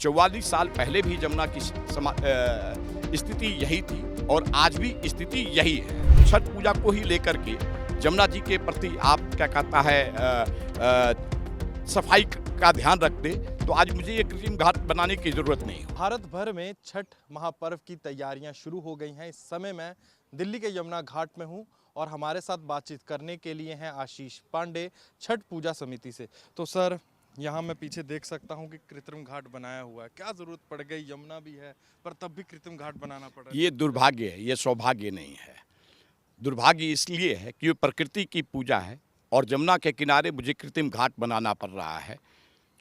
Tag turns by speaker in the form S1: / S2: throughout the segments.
S1: 44 साल पहले भी जमुना की स्थिति यही थी और आज भी स्थिति यही है। छठ पूजा को ही लेकर के जमुना जी के प्रति आप क्या कहता है सफाई का ध्यान रखते तो आज मुझे ये कृत्रिम घाट बनाने की जरूरत नहीं है।
S2: भारत भर में छठ महापर्व की तैयारियां शुरू हो गई हैं। इस समय मैं दिल्ली के यमुना घाट में हूं और हमारे साथ बातचीत करने के लिए हैं आशीष पांडे छठ पूजा समिति से। तो सर, यहाँ मैं पीछे देख सकता हूँ कि कृत्रिम घाट बनाया हुआ है। क्या जरूरत पड़ गई? यमुना भी है पर तब भी कृत्रिम घाट बनाना पड़ रहा है।
S1: ये दुर्भाग्य है, ये सौभाग्य नहीं है। दुर्भाग्य इसलिए है कि ये प्रकृति की पूजा है और जमुना के किनारे मुझे कृत्रिम घाट बनाना पड़ रहा है।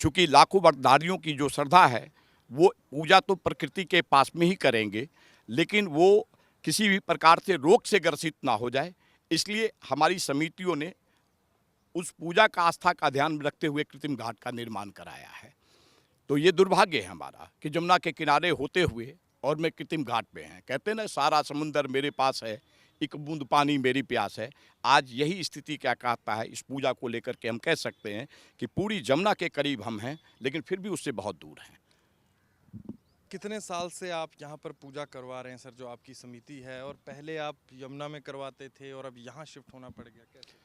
S1: चूँकि लाखों व्रतधारियों की जो श्रद्धा है वो पूजा तो प्रकृति के पास में ही करेंगे, लेकिन वो किसी भी प्रकार से रोग से ग्रसित ना हो जाए, इसलिए हमारी समितियों ने उस पूजा का आस्था का ध्यान रखते हुए कृत्रिम घाट का निर्माण कराया है। तो ये दुर्भाग्य है हमारा कि जमुना के किनारे होते हुए और मैं कृत्रिम घाट पे हैं। कहते हैं ना, सारा समुंदर मेरे पास है, एक बूंद पानी मेरी प्यास है। आज यही स्थिति क्या कहता है, इस पूजा को लेकर के हम कह सकते हैं कि पूरी जमुना के करीब हम हैं, लेकिन फिर भी उससे बहुत दूर हैं।
S2: कितने साल से आप यहाँ पर पूजा करवा रहे हैं सर, जो आपकी समिति है? और पहले आप यमुना में करवाते थे और अब यहाँ शिफ्ट होना पड़ गया, कैसे?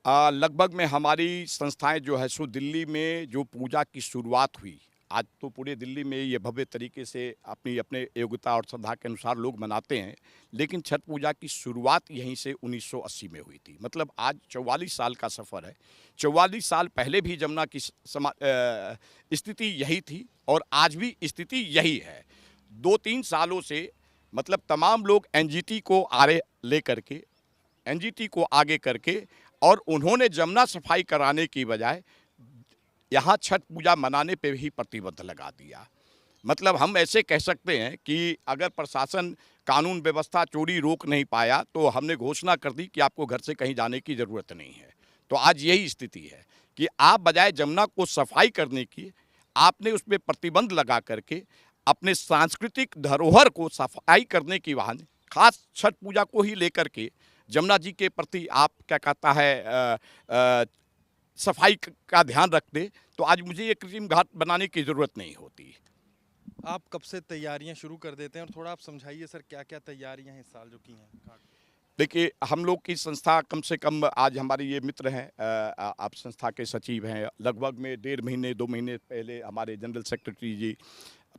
S1: लगभग में हमारी संस्थाएं जो है सो दिल्ली में जो पूजा की शुरुआत हुई, आज तो पूरे दिल्ली में ये भव्य तरीके से अपने योग्यता और श्रद्धा के अनुसार लोग मनाते हैं, लेकिन छठ पूजा की शुरुआत यहीं से 1980 में हुई थी। मतलब आज 44 साल का सफ़र है। 44 साल पहले भी जमुना की स्थिति यही थी और आज भी स्थिति यही है। 2-3 सालों से मतलब तमाम लोग एनजीटी को आगे करके और उन्होंने जमुना सफाई कराने की बजाय यहाँ छठ पूजा मनाने पे ही प्रतिबंध लगा दिया। मतलब हम ऐसे कह सकते हैं कि अगर प्रशासन कानून व्यवस्था चोरी रोक नहीं पाया तो हमने घोषणा कर दी कि आपको घर से कहीं जाने की ज़रूरत नहीं है। तो आज यही स्थिति है कि आप बजाय जमुना को सफाई करने की, आपने उस पर प्रतिबंध लगा करके अपने सांस्कृतिक धरोहर को सफाई करने की बहाने खास छठ पूजा को ही लेकर के जमुना जी के प्रति आप क्या कहता है सफाई का ध्यान रखते तो आज मुझे ये कृत्रिम घाट बनाने की ज़रूरत नहीं होती।
S2: आप कब से तैयारियां शुरू कर देते हैं और थोड़ा आप समझाइए सर, क्या क्या तैयारियां हैं इस साल जो की हैं घाट?
S1: देखिए, हम लोग की संस्था कम से कम आज हमारे ये मित्र हैं, आप संस्था के सचिव हैं, लगभग में 1.5 महीने 2 महीने पहले हमारे जनरल सेक्रेटरी जी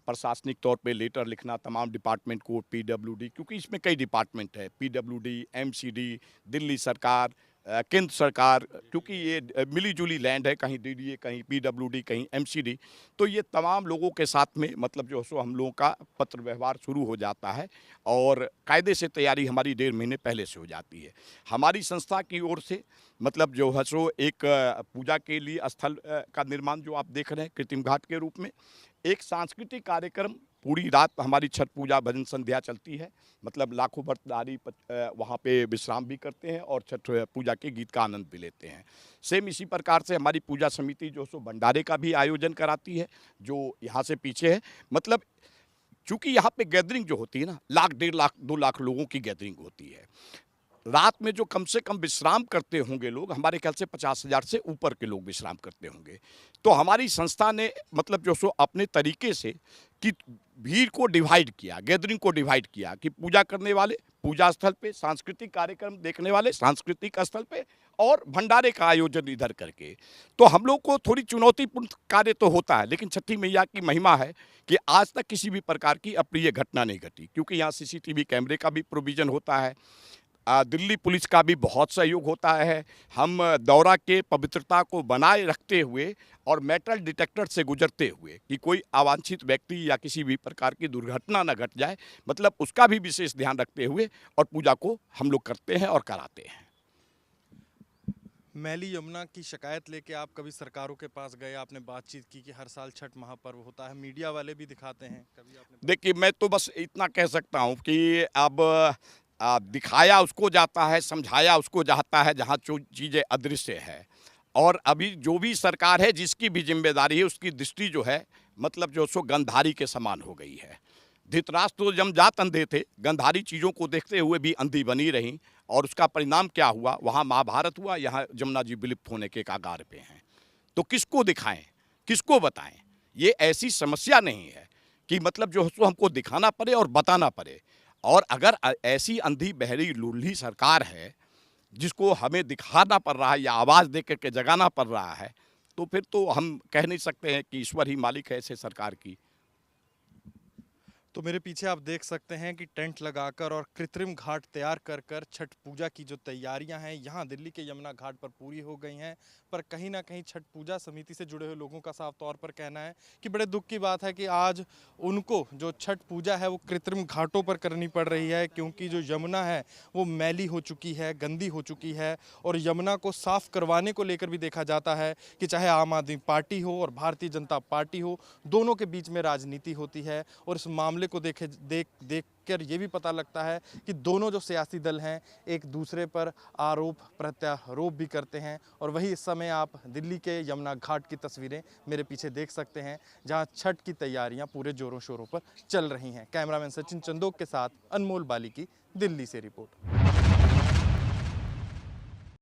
S1: प्रशासनिक तौर पे लेटर लिखना तमाम डिपार्टमेंट को, पीडब्ल्यूडी, क्योंकि इसमें कई डिपार्टमेंट है, पीडब्ल्यूडी, एमसीडी, दिल्ली सरकार, केंद्र सरकार, क्योंकि ये मिली जुली लैंड है, कहीं डीडीए, कहीं पीडब्ल्यूडी, कहीं एमसीडी, तो ये तमाम लोगों के साथ में मतलब जो है सो हम लोगों का पत्र व्यवहार शुरू हो जाता है और कायदे से तैयारी हमारी 1.5 महीने पहले से हो जाती है। हमारी संस्था की ओर से मतलब जो है सो एक पूजा के लिए स्थल का निर्माण जो आप देख रहे हैं कृत्रिम घाट के रूप में, एक सांस्कृतिक कार्यक्रम पूरी रात हमारी छठ पूजा भजन संध्या चलती है। मतलब लाखों व्रतधारी वहाँ पे विश्राम भी करते हैं और छठ पूजा के गीत का आनंद भी लेते हैं। सेम इसी प्रकार से हमारी पूजा समिति जो सो भंडारे का भी आयोजन कराती है, जो यहाँ से पीछे है। मतलब चूँकि यहाँ पे गैदरिंग जो होती है ना, 1 लाख 1.5 लाख 2 लाख लोगों की गैदरिंग होती है। रात में जो कम से कम विश्राम करते होंगे लोग, हमारे ख्याल से 50,000 से ऊपर के लोग विश्राम करते होंगे। तो हमारी संस्था ने मतलब जो सो अपने तरीके से कि भीड़ को डिवाइड किया, गैदरिंग को डिवाइड किया कि पूजा करने वाले पूजा स्थल पे, सांस्कृतिक कार्यक्रम देखने वाले सांस्कृतिक स्थल पे और भंडारे का आयोजन इधर करके। तो हम लोग को थोड़ी चुनौतीपूर्ण कार्य तो होता है, लेकिन छठी मैया की महिमा है कि आज तक किसी भी प्रकार की अप्रिय घटना नहीं घटी, क्योंकि यहाँ सीसीटीवी कैमरे का भी प्रोविज़न होता है, दिल्ली पुलिस का भी बहुत सहयोग होता है। हम दौरा के पवित्रता को बनाए रखते हुए और मेटल डिटेक्टर से गुजरते हुए कि कोई अवांछित व्यक्ति या किसी भी प्रकार की दुर्घटना न घट जाए, मतलब उसका भी विशेष ध्यान रखते हुए और पूजा को हम लोग करते हैं और कराते हैं।
S2: मैली यमुना की शिकायत लेके आप कभी सरकारों के पास गए? आपने बातचीत की कि हर साल छठ महापर्व होता है, मीडिया वाले भी दिखाते हैं, कभी आपने?
S1: देखिए, मैं तो बस इतना कह सकता हूँ कि अब दिखाया उसको जाता है, समझाया उसको जाता है जहाँ जो चीज़ें अदृश्य है। और अभी जो भी सरकार है जिसकी भी जिम्मेदारी है, उसकी दृष्टि जो है मतलब जो सो गंधारी के समान हो गई है। धृतराष्ट्र तो जमजात अंधे थे, गंधारी चीज़ों को देखते हुए भी अंधी बनी रहीं और उसका परिणाम क्या हुआ? वहाँ महाभारत हुआ, यहाँ जमुना जी विलुप्त होने के कगार पे हैं। तो किसको दिखाएं, किसको बताएं? ये ऐसी समस्या नहीं है कि मतलब जो उसको हमको दिखाना पड़े और बताना पड़े। और अगर ऐसी अंधी बहरी लूली सरकार है जिसको हमें दिखाना पड़ रहा है या आवाज़ दे करके जगाना पड़ रहा है, तो फिर तो हम कह नहीं सकते हैं कि ईश्वर ही मालिक है ऐसे सरकार की।
S2: तो मेरे पीछे आप देख सकते हैं कि टेंट लगाकर और कृत्रिम घाट तैयार कर कर छठ पूजा की जो तैयारियां हैं यहाँ दिल्ली के यमुना घाट पर पूरी हो गई हैं। पर कहीं ना कहीं छठ पूजा समिति से जुड़े हुए लोगों का साफ तौर पर कहना है कि बड़े दुख की बात है कि आज उनको जो छठ पूजा है वो कृत्रिम घाटों पर करनी पड़ रही है, क्योंकि जो यमुना है वो मैली हो चुकी है, गंदी हो चुकी है। और यमुना को साफ करवाने को लेकर भी देखा जाता है कि चाहे आम आदमी पार्टी हो और भारतीय जनता पार्टी हो, दोनों के बीच में राजनीति होती है। और इस मामले को देख कर ये भी पता लगता है कि दोनों जो सियासी दल हैं एक दूसरे पर आरोप प्रत्यारोप भी करते हैं। और वही इस समय आप दिल्ली के यमुना घाट की तस्वीरें मेरे पीछे देख सकते हैं, जहां छठ की तैयारियां पूरे जोरों शोरों पर चल रही हैं। कैमरामैन सचिन चंदोक के साथ अनमोल बाली की दिल्ली से रिपोर्ट।